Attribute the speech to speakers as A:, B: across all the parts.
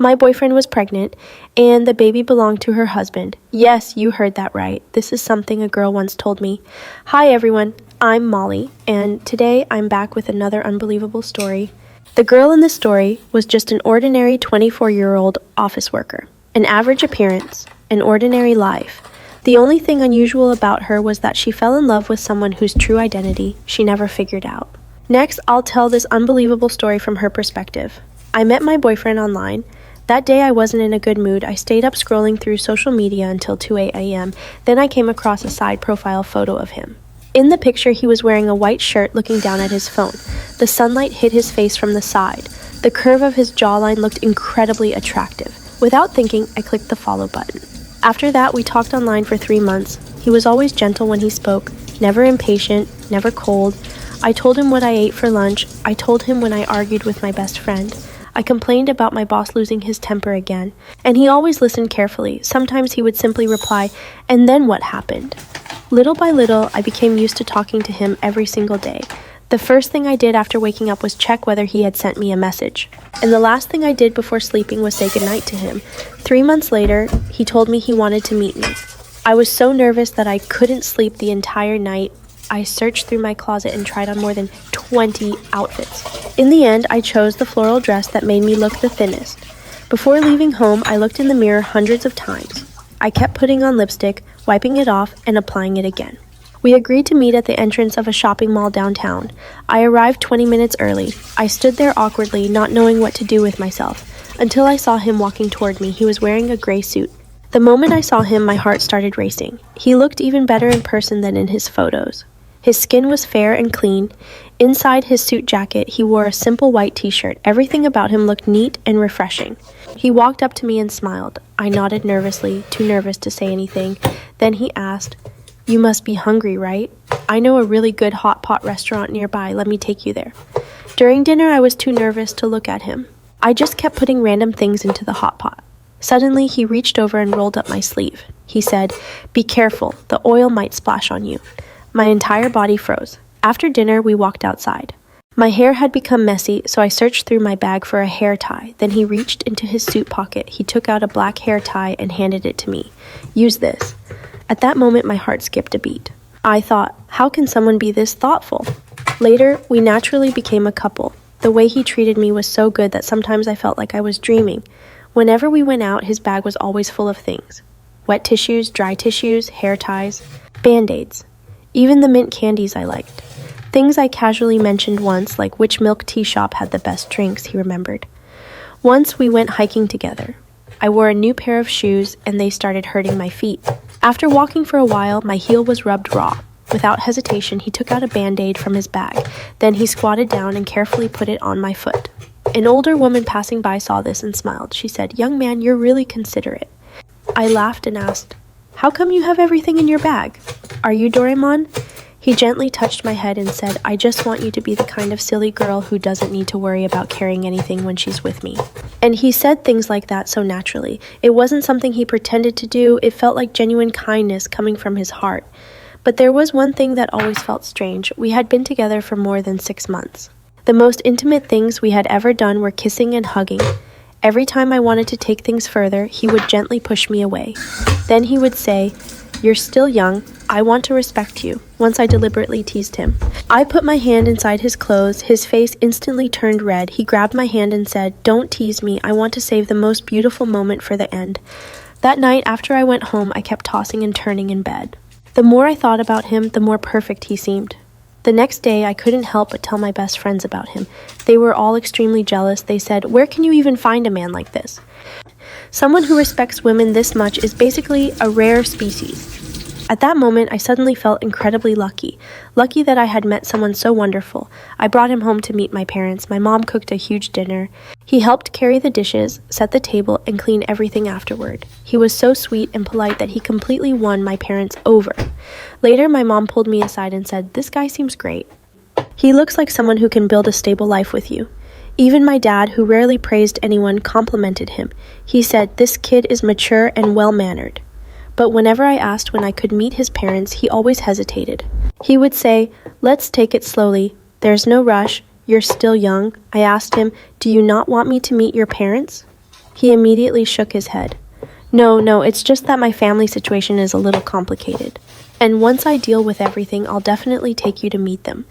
A: My boyfriend was pregnant, and the baby belonged to her husband. Yes, you heard that right. This is something a girl once told me. Hi everyone, I'm Molly, and today I'm back with another unbelievable story. The girl in this story was just an ordinary 24-year-old office worker. An average appearance, an ordinary life. The only thing unusual about her was that she fell in love with someone whose true identity she never figured out. Next, I'll tell this unbelievable story from her perspective. I met my boyfriend online. That day I wasn't in a good mood. I stayed up scrolling through social media until 2 a.m. Then I came across a side profile photo of him. In the picture, he was wearing a white shirt looking down at his phone. The sunlight hit his face from the side. The curve of his jawline looked incredibly attractive. Without thinking, I clicked the follow button. After that, we talked online for 3 months. He was always gentle when he spoke, never impatient, never cold. I told him what I ate for lunch. I told him when I argued with my best friend. I complained about my boss losing his temper again, and he always listened carefully. Sometimes he would simply reply, "And then what happened?" Little by little, I became used to talking to him every single day. The first thing I did after waking up was check whether he had sent me a message. And the last thing I did before sleeping was say goodnight to him. 3 months later, he told me he wanted to meet me. I was so nervous that I couldn't sleep the entire night. I searched through my closet and tried on more than 20 outfits. In the end, I chose the floral dress that made me look the thinnest. Before leaving home, I looked in the mirror hundreds of times. I kept putting on lipstick, wiping it off, and applying it again. We agreed to meet at the entrance of a shopping mall downtown. I arrived 20 minutes early. I stood there awkwardly, not knowing what to do with myself, until I saw him walking toward me. He was wearing a gray suit. The moment I saw him, my heart started racing. He looked even better in person than in his photos. His skin was fair and clean. Inside his suit jacket, he wore a simple white t-shirt. Everything about him looked neat and refreshing. He walked up to me and smiled. I nodded nervously, too nervous to say anything. Then he asked, "You must be hungry, right? I know a really good hot pot restaurant nearby. Let me take you there." During dinner, I was too nervous to look at him. I just kept putting random things into the hot pot. Suddenly, he reached over and rolled up my sleeve. He said, "Be careful, the oil might splash on you." My entire body froze. After dinner, we walked outside. My hair had become messy, so I searched through my bag for a hair tie. Then he reached into his suit pocket. He took out a black hair tie and handed it to me. "Use this." At that moment, my heart skipped a beat. I thought, how can someone be this thoughtful? Later, we naturally became a couple. The way he treated me was so good that sometimes I felt like I was dreaming. Whenever we went out, his bag was always full of things. Wet tissues, dry tissues, hair ties, Band-Aids. Even the mint candies I liked. Things I casually mentioned once, like which milk tea shop had the best drinks, he remembered. Once we went hiking together. I wore a new pair of shoes, and they started hurting my feet. After walking for a while, my heel was rubbed raw. Without hesitation, he took out a Band-Aid from his bag. Then he squatted down and carefully put it on my foot. An older woman passing by saw this and smiled. She said, "Young man, you're really considerate." I laughed and asked, "How come you have everything in your bag? Are you Doraemon?" He gently touched my head and said, "I just want you to be the kind of silly girl who doesn't need to worry about carrying anything when she's with me." And he said things like that so naturally. It wasn't something he pretended to do. It felt like genuine kindness coming from his heart. But there was one thing that always felt strange. We had been together for more than 6 months. The most intimate things we had ever done were kissing and hugging. Every time I wanted to take things further, he would gently push me away. Then he would say, "You're still young. I want to respect you," once I deliberately teased him. I put my hand inside his clothes. His face instantly turned red. He grabbed my hand and said, "Don't tease me. I want to save the most beautiful moment for the end." That night, after I went home, I kept tossing and turning in bed. The more I thought about him, the more perfect he seemed. The next day, I couldn't help but tell my best friends about him. They were all extremely jealous. They said, "Where can you even find a man like this?" Someone who respects women this much is basically a rare species. At that moment, I suddenly felt incredibly lucky. Lucky that I had met someone so wonderful. I brought him home to meet my parents. My mom cooked a huge dinner. He helped carry the dishes, set the table, and clean everything afterward. He was so sweet and polite that he completely won my parents over. Later, my mom pulled me aside and said, "This guy seems great. He looks like someone who can build a stable life with you." Even my dad, who rarely praised anyone, complimented him. He said, "This kid is mature and well-mannered." But whenever I asked when I could meet his parents, he always hesitated. He would say, "Let's take it slowly. There's no rush. You're still young." I asked him, "Do you not want me to meet your parents?" He immediately shook his head. No, it's just that my family situation is a little complicated. And once I deal with everything, I'll definitely take you to meet them.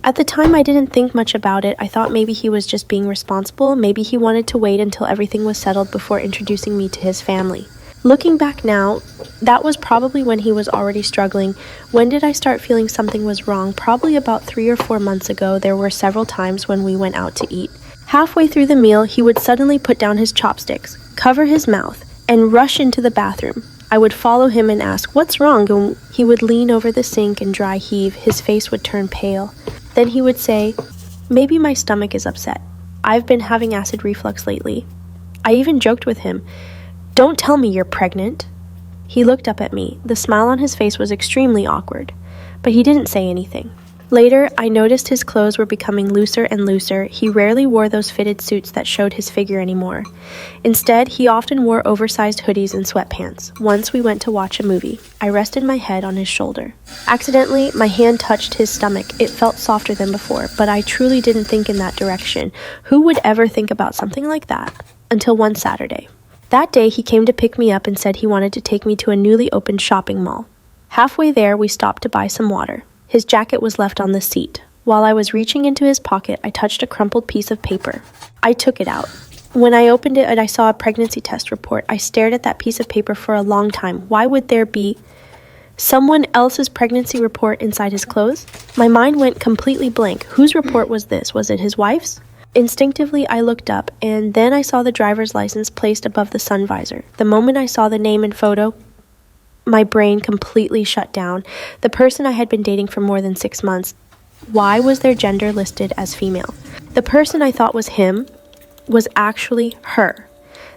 A: At the time, I didn't think much about it. I thought maybe he was just being responsible. Maybe he wanted to wait until everything was settled before introducing me to his family. Looking back now, that was probably when he was already struggling. When did I start feeling something was wrong? Probably about 3 or 4 months ago. There were several times when we went out to eat. Halfway through the meal, he would suddenly put down his chopsticks, cover his mouth, and rush into the bathroom. I would follow him and ask, "What's wrong?" And he would lean over the sink and dry heave. His face would turn pale. Then he would say, "Maybe my stomach is upset. I've been having acid reflux lately." I even joked with him, "Don't tell me you're pregnant." He looked up at me. The smile on his face was extremely awkward, but he didn't say anything. Later, I noticed his clothes were becoming looser and looser. He rarely wore those fitted suits that showed his figure anymore. Instead, he often wore oversized hoodies and sweatpants. Once we went to watch a movie. I rested my head on his shoulder. Accidentally, my hand touched his stomach. It felt softer than before, but I truly didn't think in that direction. Who would ever think about something like that? Until one Saturday. That day, he came to pick me up and said he wanted to take me to a newly opened shopping mall. Halfway there, we stopped to buy some water. His jacket was left on the seat. While I was reaching into his pocket, I touched a crumpled piece of paper. I took it out. When I opened it and I saw a pregnancy test report, I stared at that piece of paper for a long time. Why would there be someone else's pregnancy report inside his clothes? My mind went completely blank. Whose report was this? Was it his wife's? Instinctively, I looked up, and then I saw the driver's license placed above the sun visor. The moment I saw the name and photo, my brain completely shut down. The person I had been dating for more than 6 months. Why was their gender listed as female? The person I thought was him was actually her.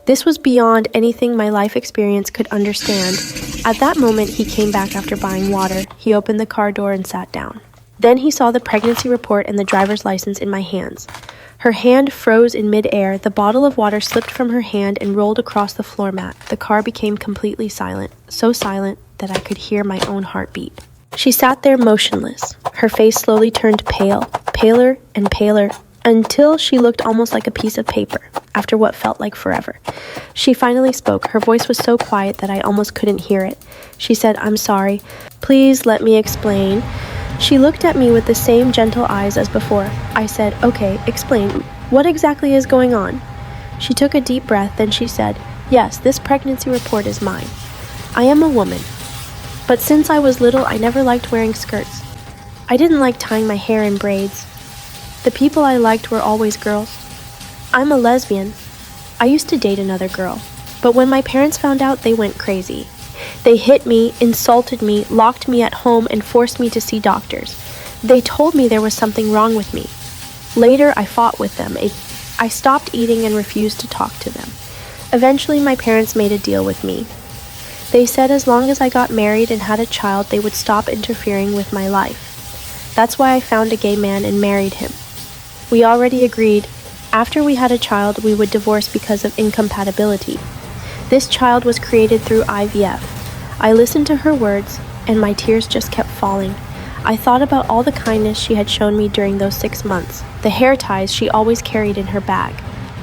A: This was beyond anything my life experience could understand. At that moment, he came back after buying water. He opened the car door and sat down. Then he saw the pregnancy report and the driver's license in my hands. Her hand froze in midair. The bottle of water slipped from her hand and rolled across the floor mat. The car became completely silent, so silent that I could hear my own heartbeat. She sat there motionless. Her face slowly turned pale, paler and paler, until she looked almost like a piece of paper, after what felt like forever. She finally spoke. Her voice was so quiet that I almost couldn't hear it. She said, "I'm sorry. Please let me explain." She looked at me with the same gentle eyes as before. I said, "Okay, explain. What exactly is going on?" She took a deep breath, then she said, "Yes, this pregnancy report is mine. I am a woman. But since I was little, I never liked wearing skirts. I didn't like tying my hair in braids. The people I liked were always girls. I'm a lesbian. I used to date another girl. But when my parents found out, they went crazy. They hit me, insulted me, locked me at home, and forced me to see doctors. They told me there was something wrong with me. Later, I fought with them. I stopped eating and refused to talk to them. Eventually, my parents made a deal with me. They said as long as I got married and had a child, they would stop interfering with my life. That's why I found a gay man and married him. We already agreed, after we had a child, we would divorce because of incompatibility. This child was created through IVF. I listened to her words, and my tears just kept falling. I thought about all the kindness she had shown me during those 6 months, the hair ties she always carried in her bag,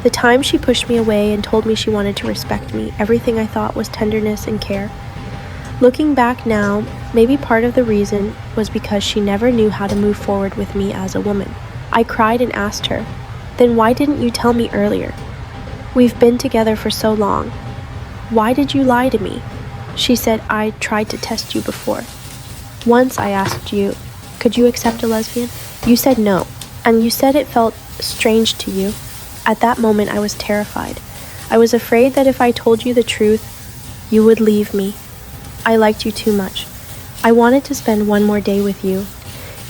A: the time she pushed me away and told me she wanted to respect me. Everything I thought was tenderness and care. Looking back now, maybe part of the reason was because she never knew how to move forward with me as a woman. I cried and asked her, "Then why didn't you tell me earlier? We've been together for so long. Why did you lie to me?" She said, "I tried to test you before. Once I asked you, could you accept a lesbian? You said no, and you said it felt strange to you. At that moment, I was terrified. I was afraid that if I told you the truth, you would leave me. I liked you too much. I wanted to spend one more day with you.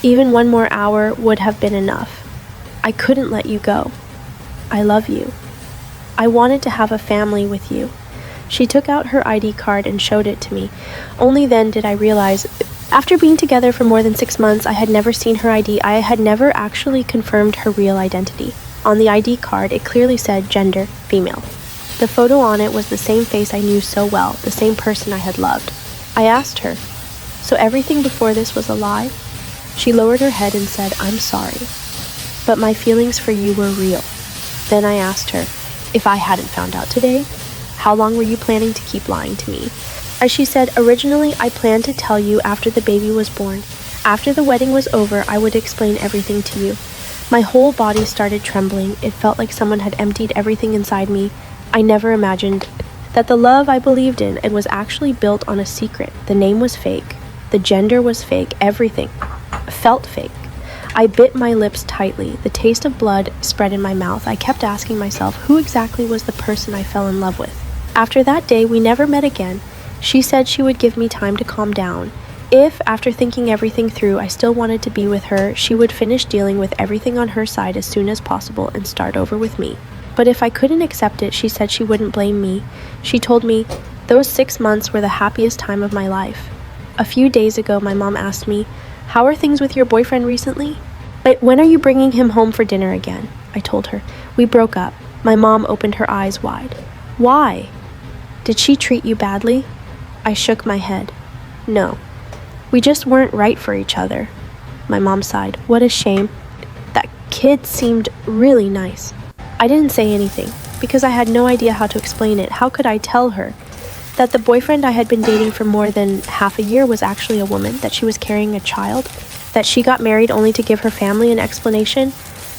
A: Even one more hour would have been enough. I couldn't let you go. I love you. I wanted to have a family with you." She took out her ID card and showed it to me. Only then did I realize, after being together for more than 6 months, I had never seen her ID. I had never actually confirmed her real identity. On the ID card, it clearly said gender, female. The photo on it was the same face I knew so well, the same person I had loved. I asked her, "So everything before this was a lie?" She lowered her head and said, "I'm sorry, but my feelings for you were real." Then I asked her, if I hadn't found out today? How long were you planning to keep lying to me? As she said, originally I planned to tell you after the baby was born. After the wedding was over, I would explain everything to you. My whole body started trembling. It felt like someone had emptied everything inside me. I never imagined that the love I believed in and was actually built on a secret. The name was fake. The gender was fake. Everything felt fake. I bit my lips tightly. The taste of blood spread in my mouth. I kept asking myself, who exactly was the person I fell in love with? After that day, we never met again. She said she would give me time to calm down. If, after thinking everything through, I still wanted to be with her, she would finish dealing with everything on her side as soon as possible and start over with me. But if I couldn't accept it, she said she wouldn't blame me. She told me, those 6 months were the happiest time of my life. A few days ago, my mom asked me, how are things with your boyfriend recently? But when are you bringing him home for dinner again? I told her. We broke up. My mom opened her eyes wide. Why? Did she treat you badly? I shook my head. No. We just weren't right for each other. My mom sighed. What a shame. That kid seemed really nice. I didn't say anything because I had no idea how to explain it. How could I tell her that the boyfriend I had been dating for more than half a year was actually a woman, that she was carrying a child, that she got married only to give her family an explanation?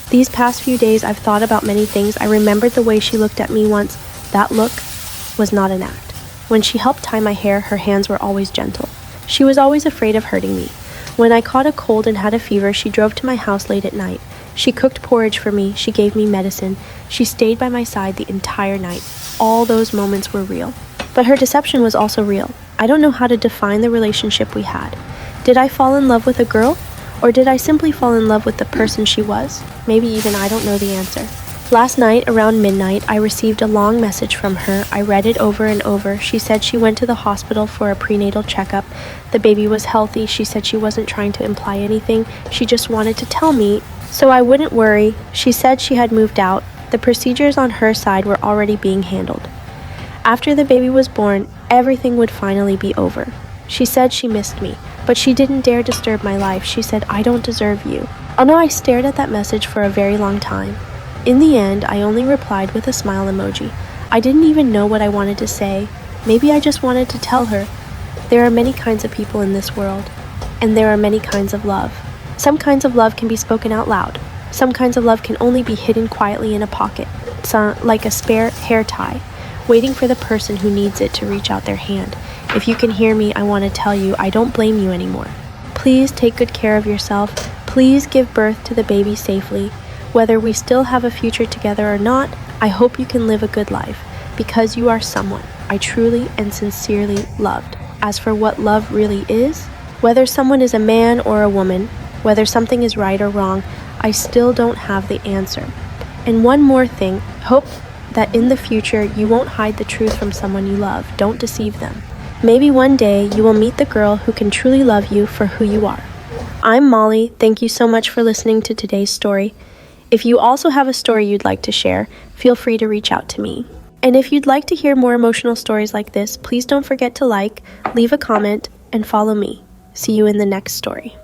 A: These past few days, I've thought about many things. I remembered the way she looked at me once. That look was not an act. When she helped tie my hair, her hands were always gentle. She was always afraid of hurting me. When I caught a cold and had a fever, she drove to my house late at night. She cooked porridge for me. She gave me medicine. She stayed by my side the entire night. All those moments were real. But her deception was also real. I don't know how to define the relationship we had. Did I fall in love with a girl? Or did I simply fall in love with the person she was? Maybe even I don't know the answer. Last night, around midnight, I received a long message from her. I read it over and over. She said she went to the hospital for a prenatal checkup. The baby was healthy. She said she wasn't trying to imply anything. She just wanted to tell me so I wouldn't worry. She said she had moved out. The procedures on her side were already being handled. After the baby was born, everything would finally be over. She said she missed me, but she didn't dare disturb my life. She said, I don't deserve you. Oh no, I stared at that message for a very long time. In the end, I only replied with a smile emoji. I didn't even know what I wanted to say. Maybe I just wanted to tell her, there are many kinds of people in this world, and there are many kinds of love. Some kinds of love can be spoken out loud. Some kinds of love can only be hidden quietly in a pocket, like a spare hair tie, waiting for the person who needs it to reach out their hand. If you can hear me, I want to tell you, I don't blame you anymore. Please take good care of yourself. Please give birth to the baby safely. Whether we still have a future together or not, I hope you can live a good life, because you are someone I truly and sincerely loved. As for what love really is, whether someone is a man or a woman, whether something is right or wrong, I still don't have the answer. And one more thing, hope that in the future you won't hide the truth from someone you love. Don't deceive them. Maybe one day you will meet the girl who can truly love you for who you are. I'm Molly. Thank you so much for listening to today's story. If you also have a story you'd like to share, feel free to reach out to me. And if you'd like to hear more emotional stories like this, please don't forget to like, leave a comment, and follow me. See you in the next story.